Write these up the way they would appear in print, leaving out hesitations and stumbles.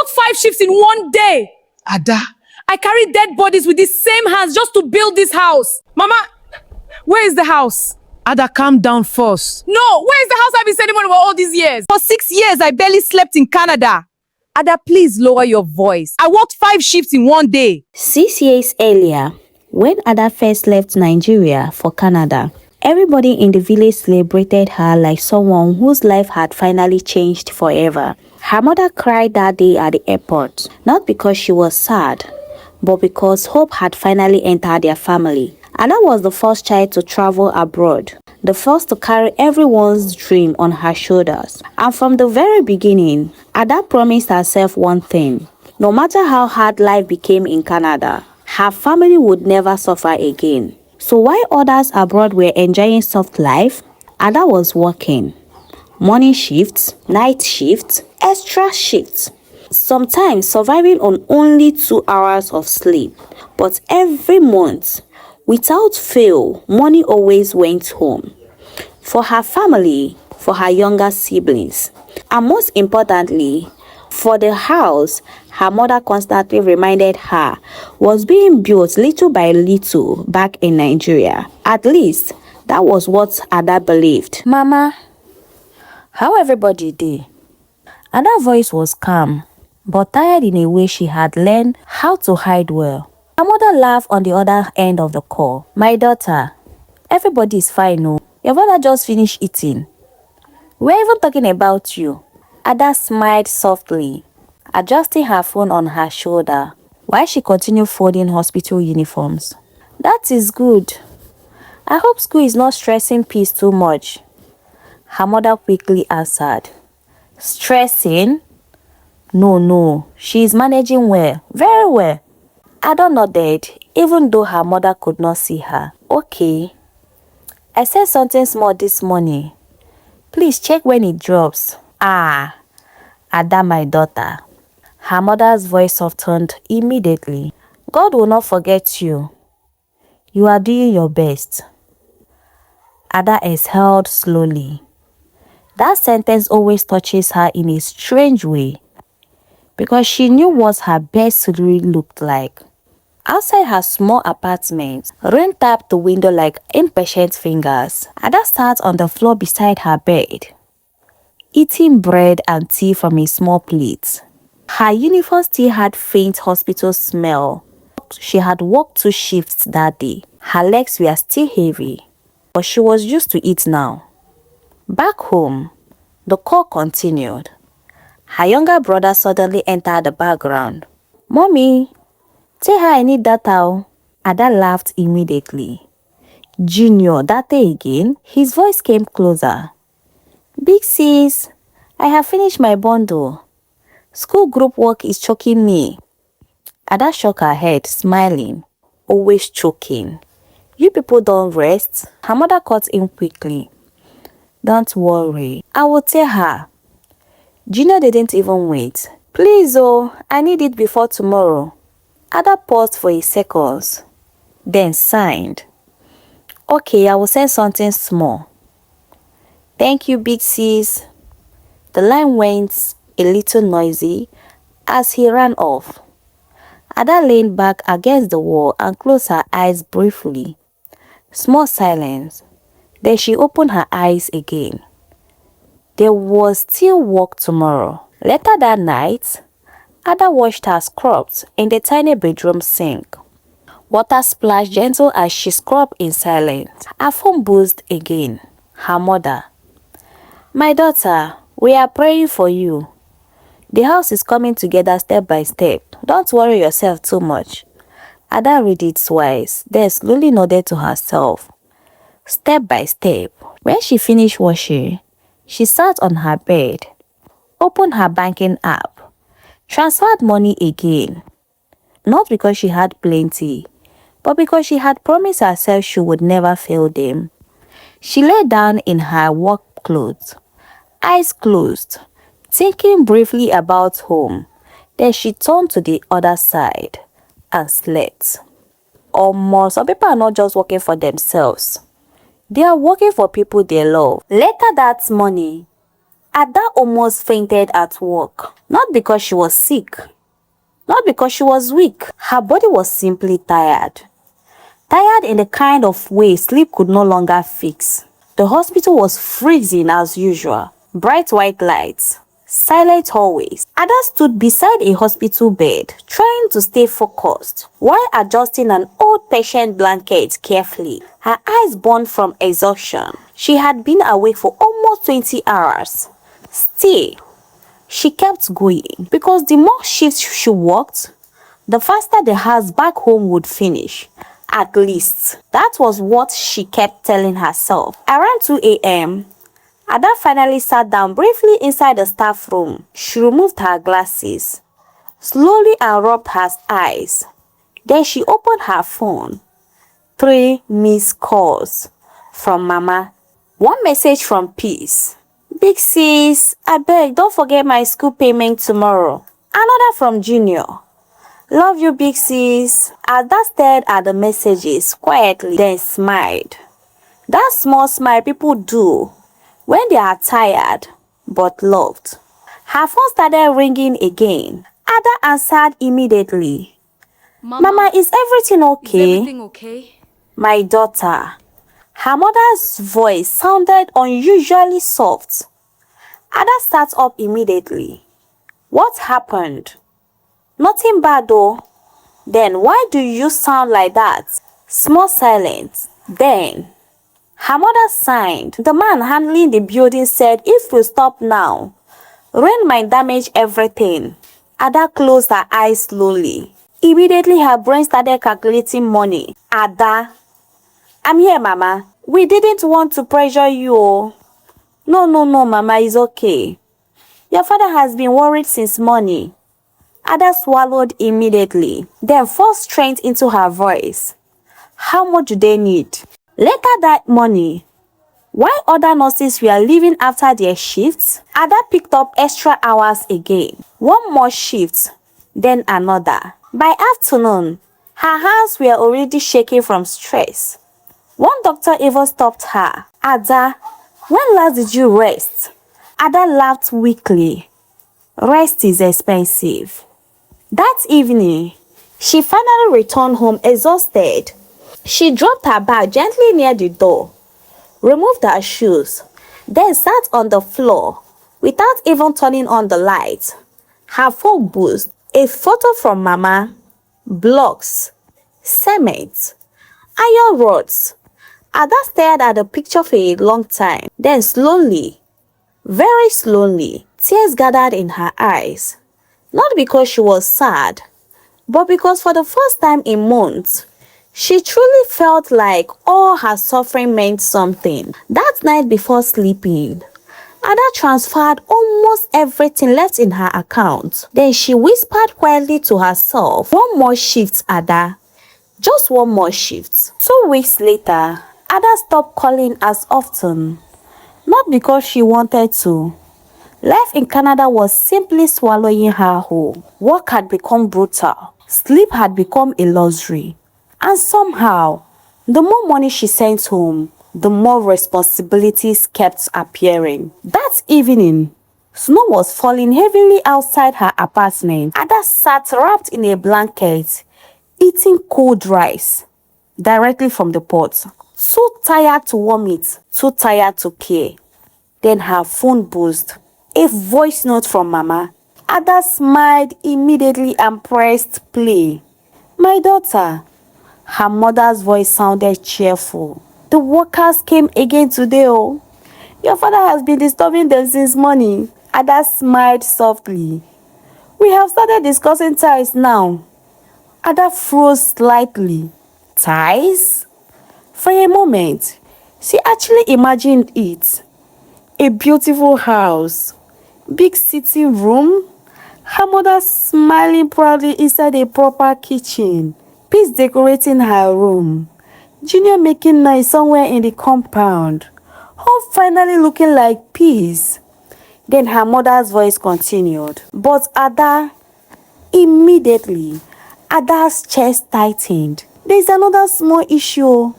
worked 5 shifts in one day. Ada. I carried dead bodies with the same hands just to build this house. Mama, where is the house? Ada, calm down first. No, where is the house I've been sending money for all these years? For 6 years, I barely slept in Canada. Ada, please lower your voice. I worked 5 shifts in one day. 6 years earlier, when Ada first left Nigeria for Canada, everybody in the village celebrated her like someone whose life had finally changed forever. Her mother cried that day at the airport, not because she was sad, but because hope had finally entered their family. Ada was the first child to travel abroad, the first to carry everyone's dream on her shoulders. And from the very beginning, Ada promised herself one thing. No matter how hard life became in Canada, her family would never suffer again. So while others abroad were enjoying soft life, Ada was working. Morning shifts, night shifts, extra shifts. Sometimes surviving on only 2 hours of sleep. But every month, without fail, money always went home. For her family, for her younger siblings, and most importantly, for the house her mother constantly reminded her was being built little by little back in Nigeria. At least, that was what Ada believed. Mama, how everybody did? Ada's voice was calm, but tired in a way she had learned how to hide well. Her mother laughed on the other end of the call. My daughter, everybody is fine, no? Your father just finished eating. We're even talking about you. Ada smiled softly, adjusting her phone on her shoulder while she continued folding hospital uniforms. That is good. I hope school is not stressing Peace too much. Her mother quickly answered. Stressing? No, she is managing well, very well. Ada nodded, even though her mother could not see her. Okay. I said something small this morning. Please check when it drops. Ada, my daughter. Her mother's voice softened immediately. God will not forget you. You are doing your best. Ada exhaled slowly. That sentence always touches her in a strange way, because she knew what her best really looked like. Outside her small apartment, rain tapped the window like impatient fingers. Ada sat on the floor beside her bed, eating bread and tea from a small plate. Her uniform still had faint hospital smell. She had worked 2 shifts that day. Her legs were still heavy, but she was used to it now. Back home, the call continued. Her younger brother suddenly entered the background. Mommy, tell her I need data. Ada laughed immediately. Junior, data again? His voice came closer. Big sis, I have finished my bundle. School group work is choking me. Ada shook her head, smiling. Always choking. You people don't rest. Her mother cut in quickly. Don't worry, I will tell her. Junior didn't even wait. Please, I need it before tomorrow. Ada paused for a second, then signed. Okay, I will send something small. Thank you, big sis. The line went a little noisy as he ran off. Ada leaned back against the wall and closed her eyes briefly. Small silence. Then she opened her eyes again. There was still work tomorrow. Later that night, Ada washed her scrubs in the tiny bedroom sink. Water splashed gentle as she scrubbed in silence. Her phone buzzed again. Her mother. My daughter, we are praying for you. The house is coming together step by step. Don't worry yourself too much. Ada read it twice, then slowly nodded to herself. Step by step. When she finished washing, she sat on her bed, opened her banking app, transferred money again. Not because she had plenty, but because she had promised herself she would never fail them. She lay down in her work clothes, eyes closed, thinking briefly about home. Then she turned to the other side and slept. Some people are not just working for themselves. They are working for people they love. Later that morning, Ada almost fainted at work. Not because she was sick. Not because she was weak. Her body was simply tired. Tired in the kind of way sleep could no longer fix. The hospital was freezing as usual. Bright white lights. Silent hallways. Ada stood beside a hospital bed, trying to stay focused, while adjusting an old patient blanket carefully. Her eyes burned from exhaustion. She had been awake for almost 20 hours. Still, she kept going, because the more shifts she worked, the faster the house back home would finish. At least, that was what she kept telling herself. Around 2 a.m., Ada finally sat down briefly inside the staff room. She removed her glasses, slowly and rubbed her eyes. Then she opened her phone. 3 missed calls from Mama. 1 message from Peace. Big sis, abeg, don't forget my school payment tomorrow. Another from Junior. Love you, big sis. Ada stared at the messages quietly, then smiled. That small smile people do when they are tired but loved. Her phone started ringing again. Ada answered immediately. Mama, is everything okay? Is everything okay? My daughter. Her mother's voice sounded unusually soft. Ada sat up immediately. What happened? Nothing bad though. Then why do you sound like that? Small silence. Then her mother signed. The man handling the building said if we stop now, rain might damage everything. Ada closed her eyes slowly. Immediately her brain started calculating money. Ada, I'm here, Mama. We didn't want to pressure you. No, Mama, it's okay. Your father has been worried since morning. Ada swallowed immediately, then forced strength into her voice. How much do they need? Later that morning, while other nurses were leaving after their shifts, Ada picked up extra hours again. 1 more shift, then another. By afternoon, her hands were already shaking from stress. 1 doctor even stopped her. Ada, when last did you rest? Ada laughed weakly. Rest is expensive. That evening, she finally returned home exhausted. She dropped her bag gently near the door, removed her shoes, then sat on the floor without even turning on the light. Her phone buzzed. A photo from Mama, blocks, cement, iron rods. Ada stared at the picture for a long time. Then slowly, very slowly, tears gathered in her eyes. Not because she was sad, but because for the first time in months, she truly felt like all her suffering meant something. That night before sleeping, Ada transferred almost everything left in her account. Then she whispered quietly to herself, 1 more shift, Ada. Just 1 more shift. 2 weeks later, Ada stopped calling as often. Not because she wanted to. Life in Canada was simply swallowing her whole. Work had become brutal. Sleep had become a luxury. And somehow, the more money she sent home, the more responsibilities kept appearing. That evening, snow was falling heavily outside her apartment. Ada sat wrapped in a blanket, eating cold rice directly from the pot. Too tired to warm it, too tired to care. Then her phone buzzed. A voice note from Mama. Ada smiled immediately and pressed play. My daughter. Her mother's voice sounded cheerful. The workers came again today. Oh, your father has been disturbing them since morning. Ada smiled softly. We have started discussing ties now. Ada froze slightly. Ties? For a moment, she actually imagined it. A beautiful house. Big sitting room, her mother smiling proudly inside a proper kitchen, Peace decorating her room, Junior making noise somewhere in the compound, home finally looking like peace. Then her mother's voice continued. But Ada, immediately, Ada's chest tightened. There's another small issue.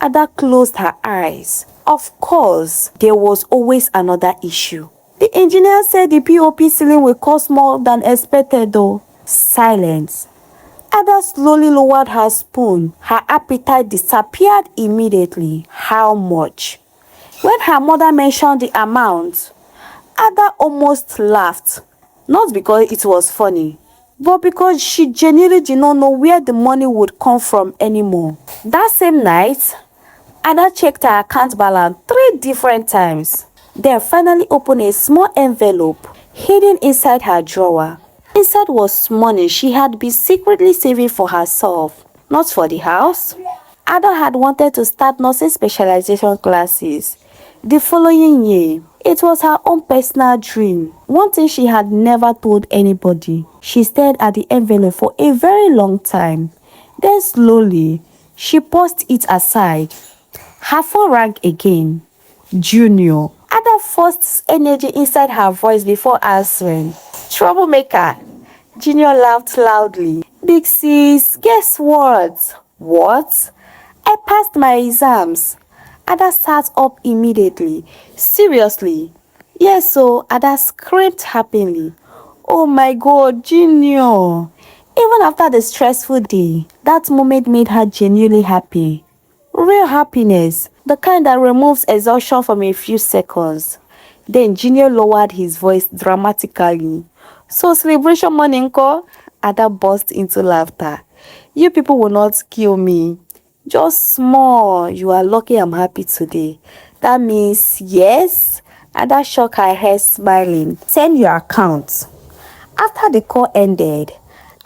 Ada closed her eyes. Of course, there was always another issue. The engineer said the POP ceiling will cost more than expected though. Silence. Ada slowly lowered her spoon. Her appetite disappeared immediately. How much? When her mother mentioned the amount, Ada almost laughed. Not because it was funny, but because she genuinely did not know where the money would come from anymore. That same night, Ada checked her account balance 3 different times. Then finally opened a small envelope hidden inside her drawer. Inside was money she had been secretly saving for herself, not for the house. Ada had wanted to start nursing specialization classes the following year. It was her own personal dream, one thing she had never told anybody. She stared at the envelope for a very long time. Then slowly, she pushed it aside. Her phone rang again. Junior. Ada forced energy inside her voice before answering. Troublemaker. Junior laughed loudly. Big sis, guess what? What? I passed my exams. Ada sat up immediately. Seriously? Yes, so Ada screamed happily. Oh my God, Junior. Even after the stressful day, that moment made her genuinely happy. Real happiness, the kind that removes exhaustion from a few seconds. Then Junior lowered his voice dramatically. So celebration money nko? Ada burst into laughter. You people will not kill me. Just small. You are lucky I'm happy today. That means yes? Ada shook her head smiling. Send your account. After the call ended,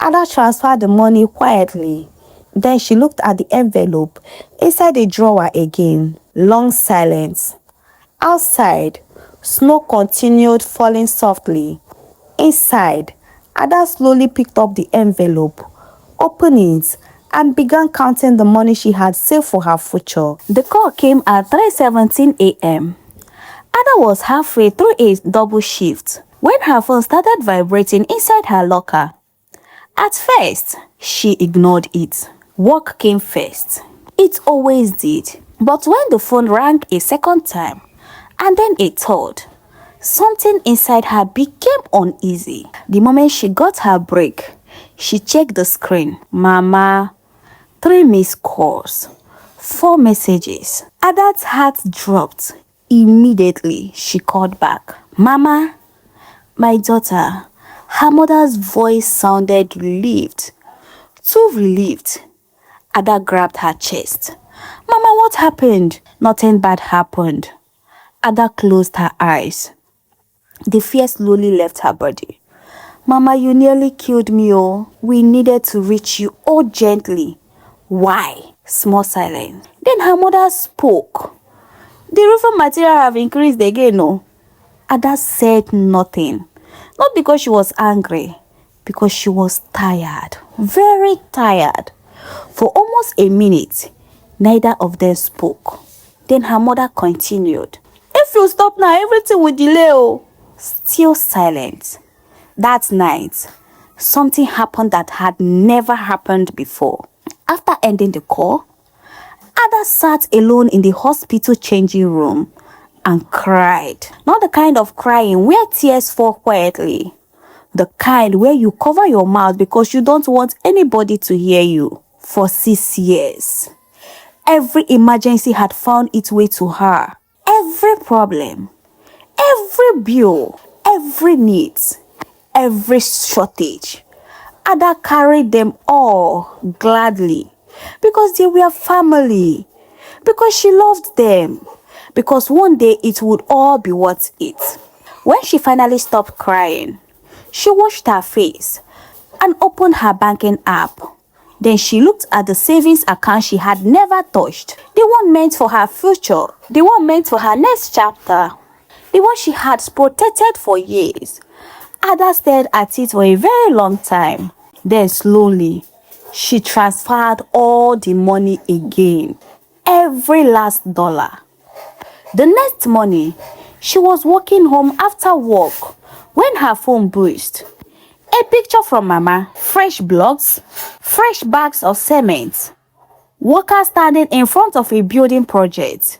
Ada transferred the money quietly. Then she looked at the envelope inside the drawer again. Long silence. Outside, snow continued falling softly. Inside, Ada slowly picked up the envelope, opened it, and began counting the money she had saved for her future. The call came at 3:17 a.m. Ada was halfway through a double shift when her phone started vibrating inside her locker. At first, she ignored it. Work came first. It always did. But when the phone rang a second time, and then a third, something inside her became uneasy. The moment she got her break, she checked the screen. Mama, 3 missed calls, 4 messages. Ada's heart dropped. Immediately, she called back. Mama, my daughter. Her mother's voice sounded relieved. Too relieved. Ada grabbed her chest. Mama, what happened? Nothing bad happened. Ada closed her eyes. The fear slowly left her body. Mama, you nearly killed me, oh. We needed to reach you urgently. Why? Small silence. Then her mother spoke. The roofing material have increased again, no? Ada said nothing. Not because she was angry, because she was tired. Very tired. For almost a minute, neither of them spoke. Then her mother continued. If you stop now, everything will delay, oh. Still silent. That night, something happened that had never happened before. After ending the call, Ada sat alone in the hospital changing room and cried. Not the kind of crying where tears fall quietly. The kind where you cover your mouth because you don't want anybody to hear you. For 6 years, every emergency had found its way to her. Every problem, every bill, every need, every shortage. Ada carried them all gladly because they were family, because she loved them, because one day it would all be worth it. When she finally stopped crying, she washed her face and opened her banking app. Then she looked at the savings account she had never touched, the one meant for her future, the one meant for her next chapter, the one she had protected for years. Ada stared at it for a very long time. Then slowly, she transferred all the money again, every last dollar. The next morning, she was walking home after work when her phone buzzed. A picture from Mama, fresh blocks, fresh bags of cement, workers standing in front of a building project.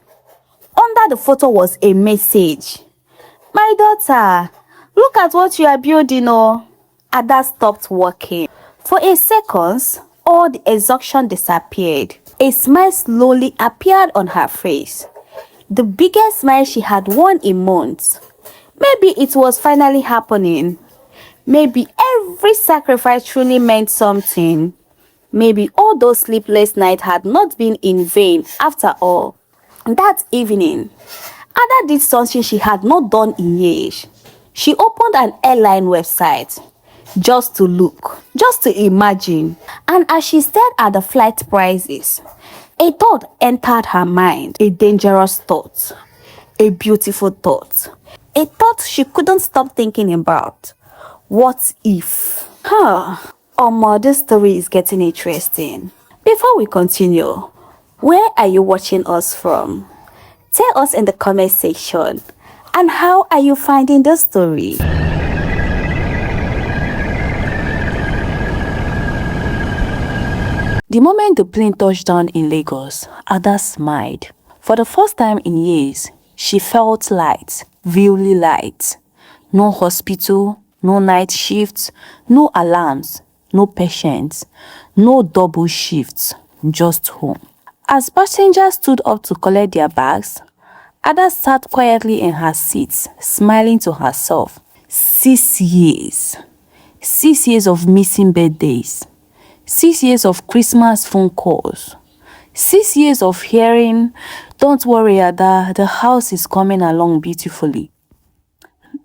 Under the photo was a message. My daughter, look at what you are building, oh. Ada stopped working. For a second, all the exhaustion disappeared. A smile slowly appeared on her face. The biggest smile she had worn in months. Maybe it was finally happening. Maybe every sacrifice truly meant something. Maybe all those sleepless nights had not been in vain after all. That evening, Ada did something she had not done in years. She opened an airline website just to look, just to imagine. And as she stared at the flight prices, a thought entered her mind, a dangerous thought, a beautiful thought, a thought she couldn't stop thinking about. What if? This story is getting interesting. Before we continue, where are you watching us from? Tell us in the comment section. And how are you finding the story? The moment the plane touched down in Lagos, Ada smiled. For the first time in years, she felt light, really light. No hospital, no night shifts, no alarms, no patients, no double shifts, just home. As passengers stood up to collect their bags, Ada sat quietly in her seat, smiling to herself. 6 years. 6 years of missing birthdays. 6 years of Christmas phone calls. 6 years of hearing, "Don't worry, Ada, the house is coming along beautifully."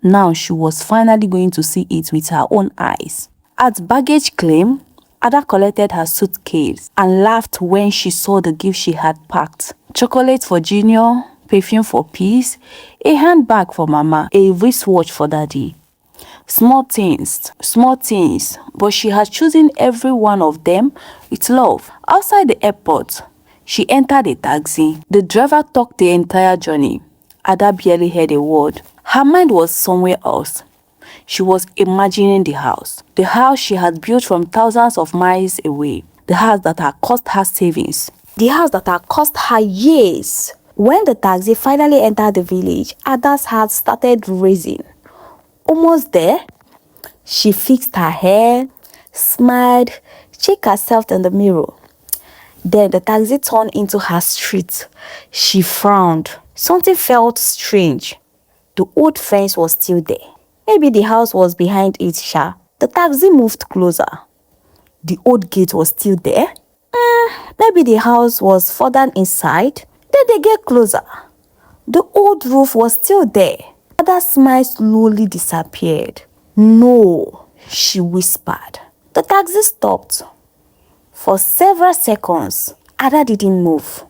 Now she was finally going to see it with her own eyes. At baggage claim, Ada collected her suitcase and laughed when she saw the gift she had packed. Chocolate for Junior, perfume for Peace, a handbag for Mama, a wristwatch for Daddy. Small things, but she had chosen every one of them with love. Outside the airport, she entered a taxi. The driver talked the entire journey. Ada barely heard a word. Her mind was somewhere else. She was imagining the house she had built from thousands of miles away, the house that had cost her savings, the house that had cost her years. When the taxi finally entered the village, Ada's heart started racing. Almost there, she fixed her hair, smiled, checked herself in the mirror. Then the taxi turned into her street. She frowned. Something felt strange. The old fence was still there. Maybe the house was behind it, sha. The taxi moved closer. The old gate was still there. Maybe the house was further inside. Then they get closer. The old roof was still there. Ada's smile slowly disappeared. "No," she whispered. The taxi stopped. For several seconds, Ada didn't move.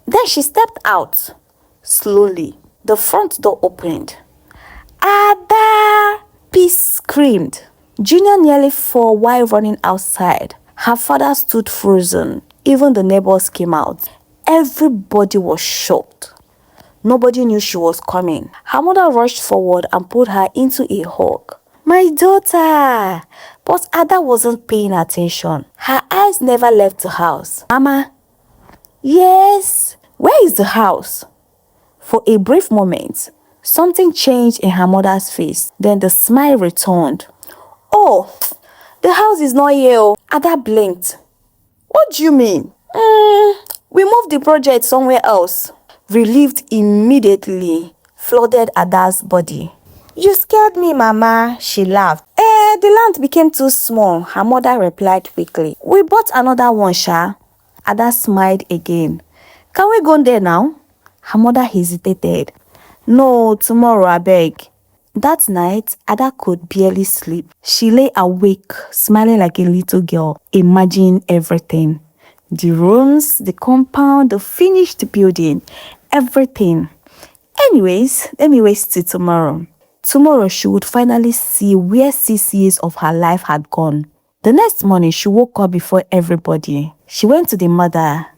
Then she stepped out. Slowly, the front door opened. "Ada!" Peace screamed. Junior nearly fell while running outside. Her father stood frozen. Even the neighbors came out. Everybody was shocked. Nobody knew she was coming. Her mother rushed forward and pulled her into a hug. "My daughter!" But Ada wasn't paying attention. Her eyes never left the house. "Mama?" "Yes?" "Where is the house?" For a brief moment, something changed in her mother's face. Then the smile returned. "Oh, the house is not here." Ada blinked. "What do you mean?" We moved the project somewhere else." Relieved immediately flooded Ada's body. "You scared me, Mama," she laughed. The land became too small," her mother replied quickly. "We bought another one, Sha." Ada smiled again. "Can we go there now?" Her mother hesitated. "No, tomorrow, I beg." That night, Ada could barely sleep. She lay awake, smiling like a little girl, imagining everything. The rooms, the compound, the finished building, everything. Anyways, let me wait till tomorrow. Tomorrow, she would finally see where 6 years of her life had gone. The next morning, she woke up before everybody. She went to the mother.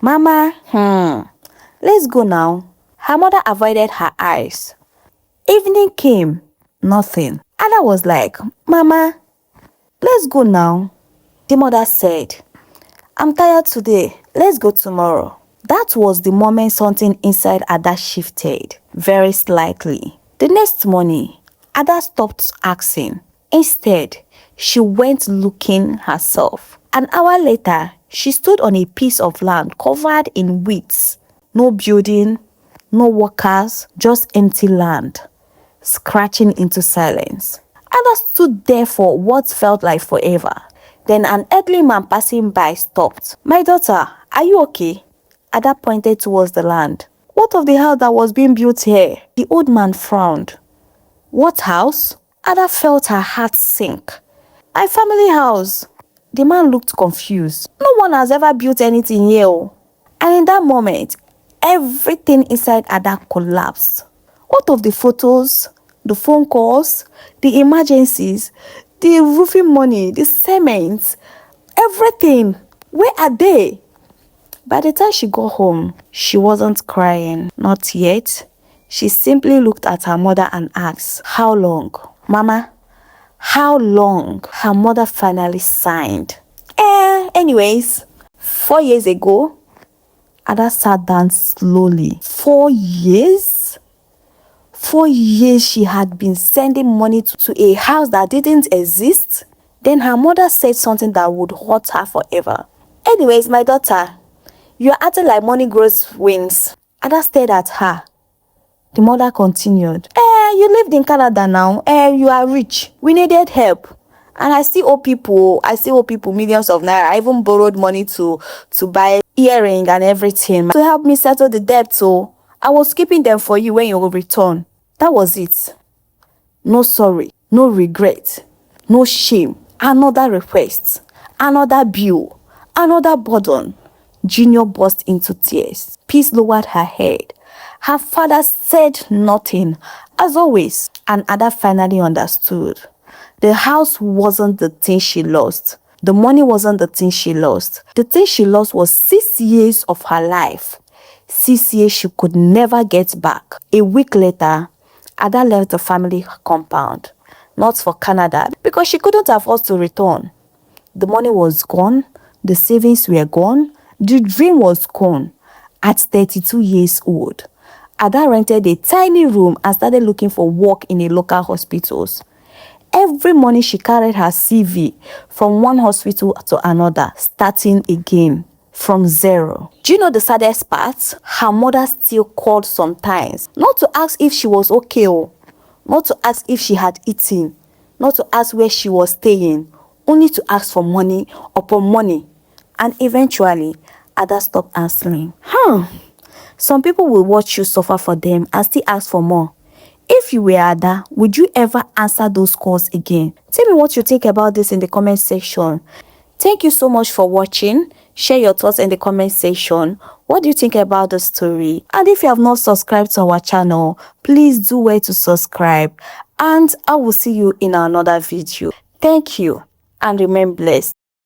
"Mama, let's go now." Her mother avoided her eyes. Evening came, nothing. Ada was like, "Mama, let's go now." The mother said, "I'm tired today. Let's go tomorrow." That was the moment something inside Ada shifted, very slightly. The next morning, Ada stopped asking. Instead, she went looking herself. An hour later, she stood on a piece of land covered in weeds. No building, no workers, just empty land, scratching into silence. Ada stood there for what felt like forever. Then an elderly man passing by stopped. "My daughter, are you okay?" Ada pointed towards the land. "What of the house that was being built here?" The old man frowned. "What house?" Ada felt her heart sink. "My family house." The man looked confused. "No one has ever built anything here." And in that moment, everything inside Ada collapsed. What of the photos, the phone calls, the emergencies, the roofing money, the cement, everything? Where are they? By the time she got home, she wasn't crying. Not yet. She simply looked at her mother and asked, "How long?" "Mama, how long?" Her mother finally sighed. Anyways, 4 years ago, Ada sat down slowly. 4 years? 4 years she had been sending money to a house that didn't exist. Then her mother said something that would hurt her forever. "Anyways, my daughter, you're acting like money grows wings." Ada stared at her. The mother continued. You lived in Canada now. You are rich. We needed help. And I still owe people millions of naira. I even borrowed money to buy earring and everything to help me settle the debt. So I was keeping them for you when you will return. That was it. No sorry, no regret, no shame. Another request, another bill, another burden. Junior burst into tears. Peace lowered her head. Her father said nothing, as always, and Ada finally understood. The house wasn't the thing she lost. The money wasn't the thing she lost. The thing she lost was 6 years of her life. 6 years she could never get back. A week later, Ada left the family compound, not for Canada, because she couldn't afford to return. The money was gone. The savings were gone. The dream was gone. At 32 years old, Ada rented a tiny room and started looking for work in a local hospitals. Every morning she carried her CV from one hospital to another, starting again from zero. Do you know the saddest part? Her mother still called sometimes, not to ask if she was okay, not to ask if she had eaten, not to ask where she was staying, only to ask for money upon money. And eventually, Ada stopped answering. Some people will watch you suffer for them and still ask for more. If you were Ada, would you ever answer those calls again? Tell me what you think about this in the comment section. Thank you so much for watching. Share your thoughts in the comment section. What do you think about the story? And if you have not subscribed to our channel, please do where to subscribe. And I will see you in another video. Thank you and remain blessed.